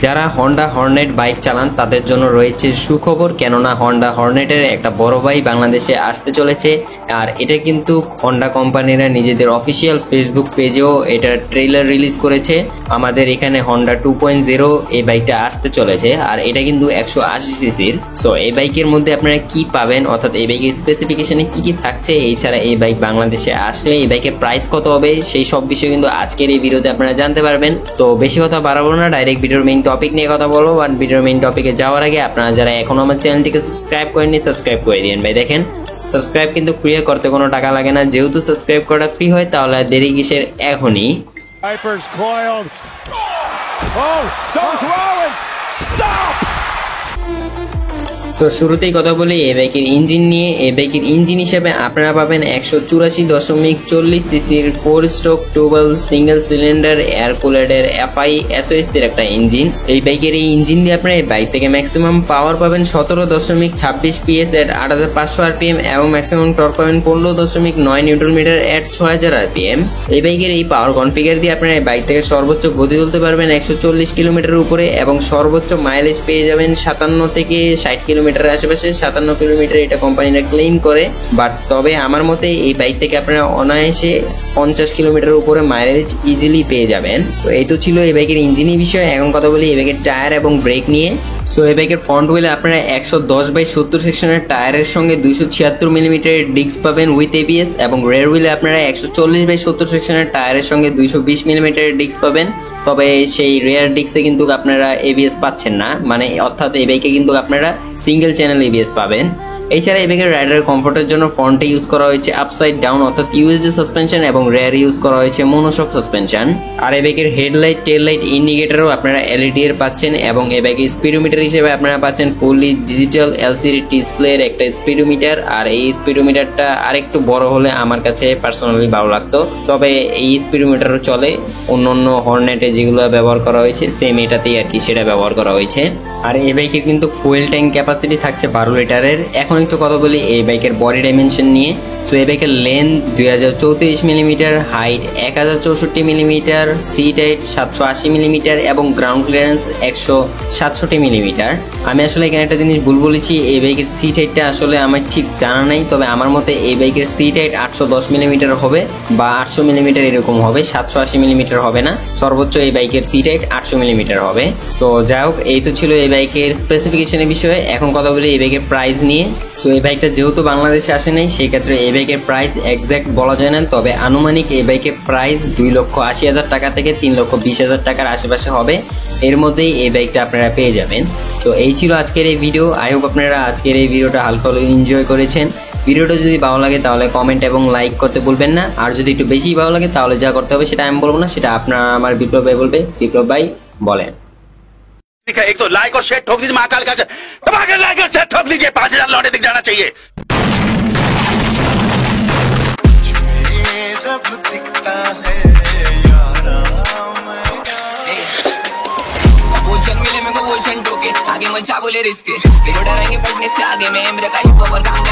যারা Honda Hornet bike চালান তাদের জন্য রয়েছে সুখবর, কেননা হন্ডা হর্নেটের একটা বড় ভাই বাংলাদেশে আসতে চলেছে। আর এটা কিন্তু হন্ডা কোম্পানিরা নিজেদের অফিসিয়াল ফেসবুক পেজেও এটার ট্রেলার রিলিজ করেছে। আমাদের এখানে হন্ডা 2.0 এই বাইকটা আসতে চলেছে, আর এটা কিন্তু 180 সিসির। সো এই বাইকের মধ্যে আপনারা কি পাবেন, অর্থাৎ এই বাইকের স্পেসিফিকেশনে কি কি থাকছে, এছাড়া এই বাইক বাংলাদেশে আসলে এই বাইকের প্রাইস কত হবে, সেই সব বিষয় কিন্তু আজকের এই ভিডিওতে আপনারা জানতে পারবেন। তো বেশি কথা বাড়াবো না, ডাইরেক্ট ভিডিওর মেইন টপিক নিয়ে কথা বলবো। আর ভিডিওর মেইন টপিকে যাওয়ার আগে আপনারা যারা এখনো আমার চ্যানেলটিকে সাবস্ক্রাইব করেননি, সাবস্ক্রাইব করে দিন ভাই। দেখেন, সাবস্ক্রাইব কিন্তু ফ্রি করতে কোনো টাকা লাগে না, যেহেতু সাবস্ক্রাইব করা ফ্রি হয় তাহলে দেরি কিসের, এখনই। তো শুরুতেই কথা বলি এই বাইকের ইঞ্জিন নিয়ে। এই বাইকের ইঞ্জিন হিসেবে আপনারা পাবেন 184.40 সিসির 4 stroke two valve single cylinder air কুলারের এফআই এসওএস এর একটা ইঞ্জিন। এই বাইকের এই ইঞ্জিন দিয়ে আপনারা এই বাইক থেকে ম্যাক্সিমাম পাওয়ার পাবেন 17.26 PS এট 8500 আরপিএম এবং ম্যাক্সিমাম টর্ক পাবেন 15.9 নিউটন মিটার এট 6000 আরপিএম। এই বাইকের এই পাওয়ার কনফিগার দিয়ে আপনারা এই বাইক থেকে সর্বোচ্চ গতি তুলতে পারবেন 140 কিলোমিটার উপরে এবং সর্বোচ্চ মাইলেজ পেয়ে যাবেন 57 থেকে 60 কিলোমিটার আশেপাশে। 57 কিলোমিটার এটা কোম্পানিরা ক্লেম করে, বাট তবে আমার মতে এই বাইক থেকে আপনারা অনায়াসে 50 কিলোমিটার উপরে মাইলেজ ইজিলি পেয়ে যাবেন। তো এই তো ছিল এই বাইকের ইঞ্জিনের বিষয়। এখন কথা বলি এই বাইকের টায়ার এবং ব্রেক নিয়ে। সো এই বাইকের ফ্রন্ট হুইলে আপনারা 110/70 সেকশনের টায়ারের সঙ্গে 276 মিলিমিটারের ডিস্ক পাবেন উইথ এবিএস, এবং রেয়ার হুইলে আপনারা 140/70 সেকশনের টায়ারের সঙ্গে 220 মিলিমিটারের ডিস্ক পাবেন। তবে সেই রেয়ার ডিস্কে কিন্তু আপনারা এবিএস পাচ্ছেন না, মানে অর্থাৎ এই বাইকে কিন্তু আপনারা সিঙ্গেল চ্যানেল এবিএস পাবেন। এছাড়া এই বাইকের রাইডার কমফোর্টের জন্য ফ্রন্টে ইউজ করা হয়েছে আপসাইড ডাউন অর্থাৎ ইউএসডি সাসপেনশন এবং রেয়ারে ইউজ করা হয়েছে মনোশক সাসপেনশন। আর এই বাইকের হেডলাইট, টেল লাইট, ইন্ডিকেটরও আপনারা এলইডি এর পাচ্ছেন, এবং এই বাইকের স্পিডোমিটার হিসেবে আপনারা পাচ্ছেন ফুললি ডিজিটাল এলসিডি ডিসপ্লের একটা স্পিডোমিটার। আর এই স্পিডোমিটারটা আরেকটু বড় হলে আমার কাছে পার্সোনালি ভালো লাগতো, তবে এই স্পিডোমিটারও চলে। অন্য হর্নেটে যেগুলো ব্যবহার করা হয়েছে সেম এটাতেই আর কি সেটা ব্যবহার করা হয়েছে। আর এই বাইকে কিন্তু ফুয়েল ট্যাঙ্ক ক্যাপাসিটি থাকছে 12 লিটারের। এখন একটু কথা বলি এই বাইকের বডি ডাইমেনশন নিয়ে। সো এই বাইকের length 2034 millimetre, height 1064 millimetre, seat height 780 millimetre এবং গ্রাউন্ড ক্লিয়ারেন্স 167 মিলিমিটার। আমি আসলে এখানে একটা জিনিস ভুল বলেছি, এই বাইকের সিট হাইটটা আসলে আমার ঠিক জানা নাই, তবে আমার মতে এই বাইকের সিট হাইট 810 মিলিমিটার হবে বা 800 মিলিমিটার এরকম হবে, 780 মিলিমিটার হবে না। সর্বোচ্চ এই বাইকের সিট হাইট 800 মিলিমিটার হবে। সো যাই হোক, এই তো ছিল এই বাইকের স্পেসিফিকেশনের বিষয়ে। এখন কথা বলি এই বাইকের প্রাইস নিয়ে। সো এই বাইকটা যেহেতু বাংলাদেশে আসে নাই, সেই ক্ষেত্রে এই বাইকের প্রাইস এক্সাক্ট বলা যায় না, তবে আনুমানিক এই বাইকের প্রাইস 2,80,000 টাকা থেকে 3,20,000 টাকার আশেপাশে হবে। এর মধ্যেই এই বাইকটা আপনারা পেয়ে যাবেন। সো এই ছিল আজকের এই ভিডিও। আই হোপ আপনারা আজকের এই ভিডিওটা হালকা হলেও এনজয় করেছেন। ভিডিওটা যদি ভালো লাগে তাহলে কমেন্ট এবং লাইক করতে ভুলবেন না, আর যদি একটু বেশি ভালো লাগে তাহলে যা করতে হবে সেটা আমি বলবো না, সেটা আপনারা আমার বিপ্লব ভাই বলবে। বিপ্লব ভাই বলেন। एक तो लाइक और शेयर ठोक दीजिए, महाकाल का लाइक और शेयर ठोक दीजिए, 5,000 लौटे दिख जाना चाहिए। आगे मचा बोले रिस्क, डरेंगे पढ़ने से आगे में मेरा का ही पावर काम